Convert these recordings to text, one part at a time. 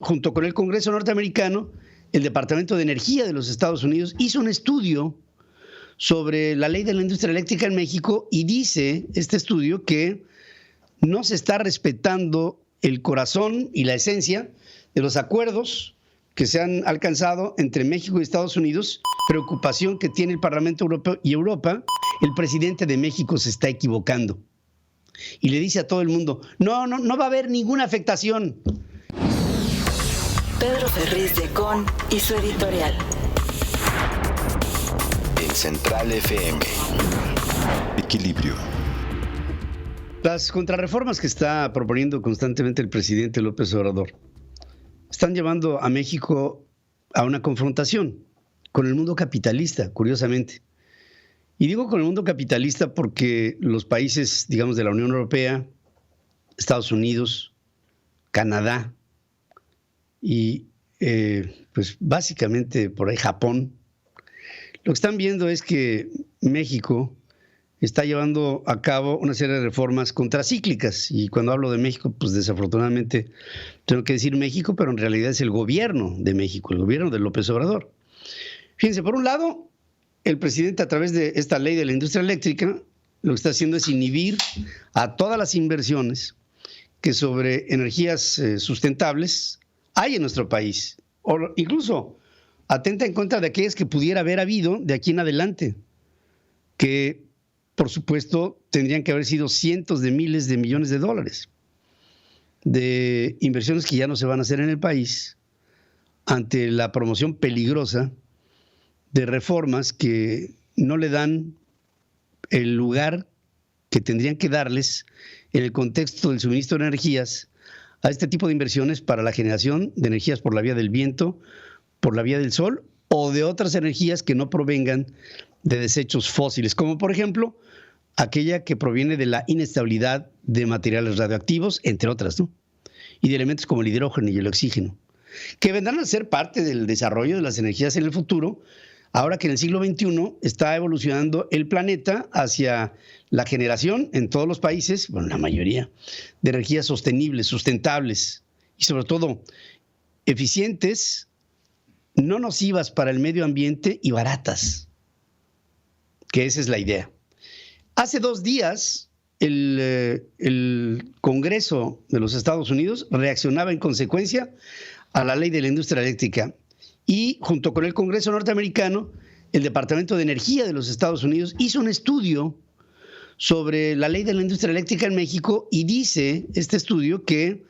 junto con el Congreso norteamericano, el Departamento de Energía de los Estados Unidos hizo un estudio sobre la ley de la industria eléctrica en México y dice este estudio que no se está respetando el corazón y la esencia de los acuerdos que se han alcanzado entre México y Estados Unidos, preocupación que tiene el Parlamento Europeo y Europa. El presidente de México se está equivocando y le dice a todo el mundo, no va a haber ninguna afectación. Pedro Ferriz de Con y su editorial. En Central FM. Equilibrio. Las contrarreformas que está proponiendo constantemente el presidente López Obrador están llevando a México a una confrontación con el mundo capitalista, curiosamente. Y digo con el mundo capitalista porque los países, digamos, de la Unión Europea, Estados Unidos, Canadá y pues básicamente por ahí Japón, lo que están viendo es que México está llevando a cabo una serie de reformas contracíclicas. Y cuando hablo de México, pues desafortunadamente tengo que decir México, pero en realidad es el gobierno de México, el gobierno de López Obrador. Fíjense, por un lado, el presidente a través de esta ley de la industria eléctrica lo que está haciendo es inhibir a todas las inversiones que sobre energías sustentables hay en nuestro país, o incluso atenta en contra de aquellas que pudiera haber habido de aquí en adelante, que por supuesto tendrían que haber sido cientos de miles de millones de dólares de inversiones que ya no se van a hacer en el país ante la promoción peligrosa de reformas que no le dan el lugar que tendrían que darles en el contexto del suministro de energías a este tipo de inversiones para la generación de energías por la vía del viento, por la vía del sol o de otras energías que no provengan de desechos fósiles, como por ejemplo aquella que proviene de la inestabilidad de materiales radioactivos, entre otras, ¿no? Y de elementos como el hidrógeno y el oxígeno, que vendrán a ser parte del desarrollo de las energías en el futuro, ahora que en el siglo XXI está evolucionando el planeta hacia la generación en todos los países, bueno, la mayoría, de energías sostenibles, sustentables y sobre todo eficientes, no nocivas para el medio ambiente y baratas, que esa es la idea. Hace 2 días, el Congreso de los Estados Unidos reaccionaba en consecuencia a la ley de la industria eléctrica y junto con el Congreso norteamericano, el Departamento de Energía de los Estados Unidos hizo un estudio sobre la ley de la industria eléctrica en México y dice este estudio que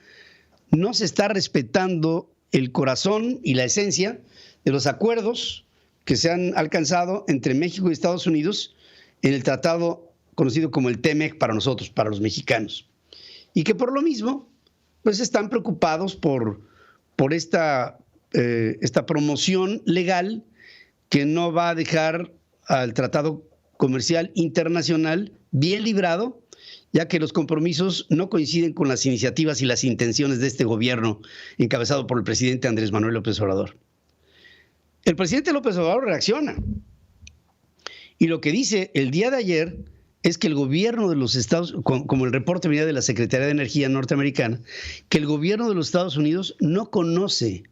no se está respetando el corazón y la esencia de los acuerdos que se han alcanzado entre México y Estados Unidos en el tratado conocido como el TEMEC para nosotros, para los mexicanos. Y que por lo mismo, pues están preocupados por esta promoción legal que no va a dejar al Tratado Comercial Internacional bien librado, ya que los compromisos no coinciden con las iniciativas y las intenciones de este gobierno encabezado por el presidente Andrés Manuel López Obrador. El presidente López Obrador reacciona y lo que dice el día de ayer es que el gobierno de los Estados Unidos, como el reporte venía de la Secretaría de Energía norteamericana, que el gobierno de los Estados Unidos no conoce,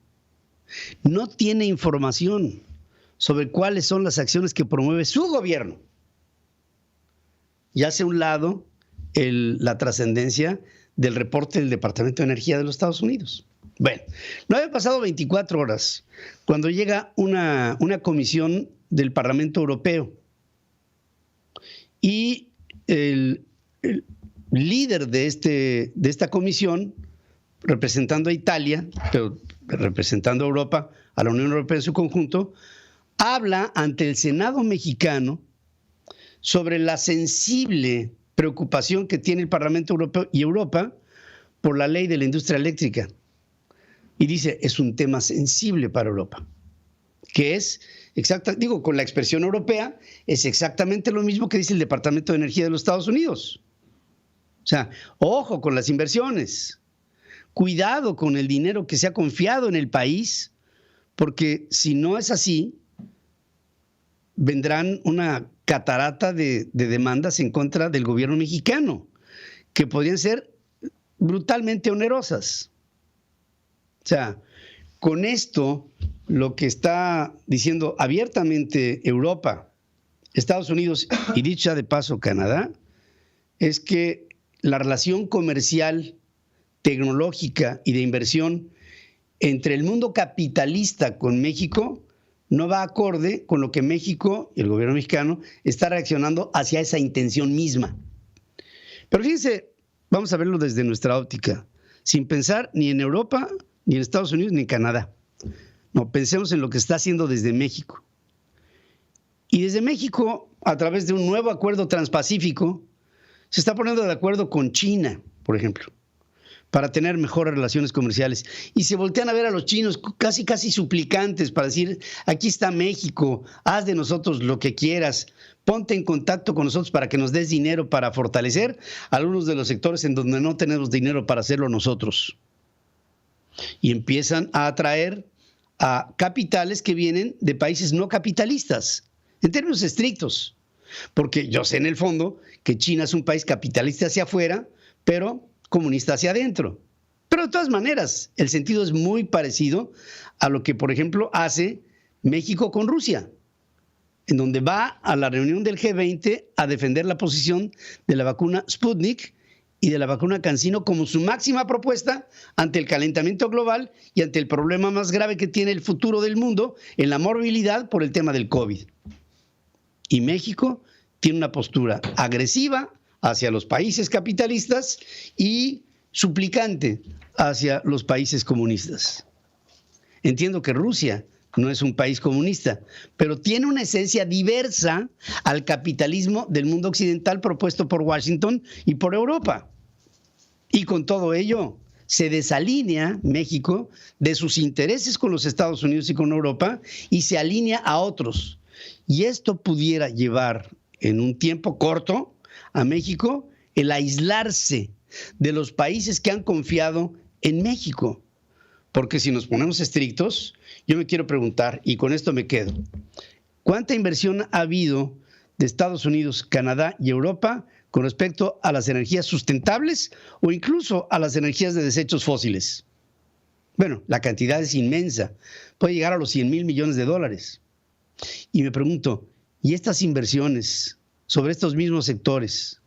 no tiene información sobre cuáles son las acciones que promueve su gobierno. Y hace a un lado la trascendencia del reporte del Departamento de Energía de los Estados Unidos. Bueno, no había pasado 24 horas cuando llega una comisión del Parlamento Europeo y el líder de esta comisión, representando a Italia, pero representando a Europa, a la Unión Europea en su conjunto, habla ante el Senado mexicano sobre la sensible preocupación que tiene el Parlamento Europeo y Europa por la ley de la industria eléctrica. Y dice, es un tema sensible para Europa, que es con la expresión europea, es exactamente lo mismo que dice el Departamento de Energía de los Estados Unidos. O sea, ojo con las inversiones, cuidado con el dinero que se ha confiado en el país, porque si no es así, vendrán una catarata de demandas en contra del gobierno mexicano, que podrían ser brutalmente onerosas. sea, con esto, lo que está diciendo abiertamente Europa, Estados Unidos y dicha de paso Canadá, es que la relación comercial, tecnológica y de inversión entre el mundo capitalista con México no va acorde con lo que México y el gobierno mexicano está reaccionando hacia esa intención misma. Pero fíjense, vamos a verlo desde nuestra óptica, sin pensar ni en Europa, ni en Estados Unidos, ni en Canadá. No, pensemos en lo que está haciendo desde México. Y desde México, a través de un nuevo acuerdo transpacífico, se está poniendo de acuerdo con China, por ejemplo, para tener mejores relaciones comerciales. Y se voltean a ver a los chinos casi suplicantes para decir, aquí está México, haz de nosotros lo que quieras, ponte en contacto con nosotros para que nos des dinero para fortalecer algunos de los sectores en donde no tenemos dinero para hacerlo nosotros. Y empiezan a atraer a capitales que vienen de países no capitalistas, en términos estrictos. Porque yo sé en el fondo que China es un país capitalista hacia afuera, pero comunista hacia adentro. Pero de todas maneras, el sentido es muy parecido a lo que, por ejemplo, hace México con Rusia, en donde va a la reunión del G20 a defender la posición de la vacuna Sputnik y de la vacuna CanSino como su máxima propuesta ante el calentamiento global y ante el problema más grave que tiene el futuro del mundo en la morbilidad por el tema del COVID. Y México tiene una postura agresiva hacia los países capitalistas y suplicante hacia los países comunistas. Entiendo que Rusia no es un país comunista, pero tiene una esencia diversa al capitalismo del mundo occidental propuesto por Washington y por Europa. Y con todo ello, se desalinea México de sus intereses con los Estados Unidos y con Europa y se alinea a otros. Y esto pudiera llevar en un tiempo corto a México el aislarse de los países que han confiado en México. Porque si nos ponemos estrictos, yo me quiero preguntar, y con esto me quedo, ¿cuánta inversión ha habido de Estados Unidos, Canadá y Europa con respecto a las energías sustentables o incluso a las energías de desechos fósiles? Bueno, la cantidad es inmensa, puede llegar a los 100,000 millones de dólares. Y me pregunto, ¿y estas inversiones sobre estos mismos sectores,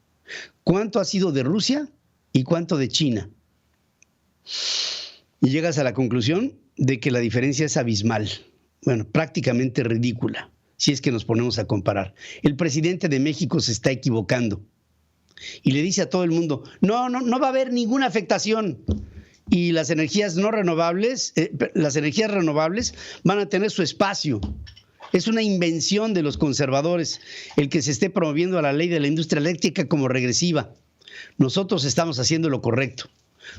cuánto ha sido de Rusia y cuánto de China? Y llegas a la conclusión de que la diferencia es abismal, bueno, prácticamente ridícula, si es que nos ponemos a comparar. El presidente de México se está equivocando y le dice a todo el mundo, no va a haber ninguna afectación y las energías no renovables, las energías renovables van a tener su espacio. Es una invención de los conservadores el que se esté promoviendo la ley de la industria eléctrica como regresiva. Nosotros estamos haciendo lo correcto.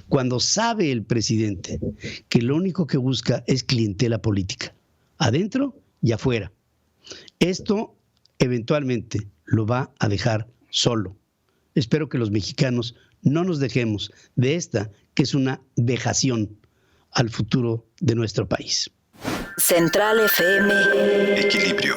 Cuando sabe el presidente que lo único que busca es clientela política, adentro y afuera. Esto eventualmente lo va a dejar solo. Espero que los mexicanos no nos dejemos de esta, que es una vejación al futuro de nuestro país. Central FM. Equilibrio.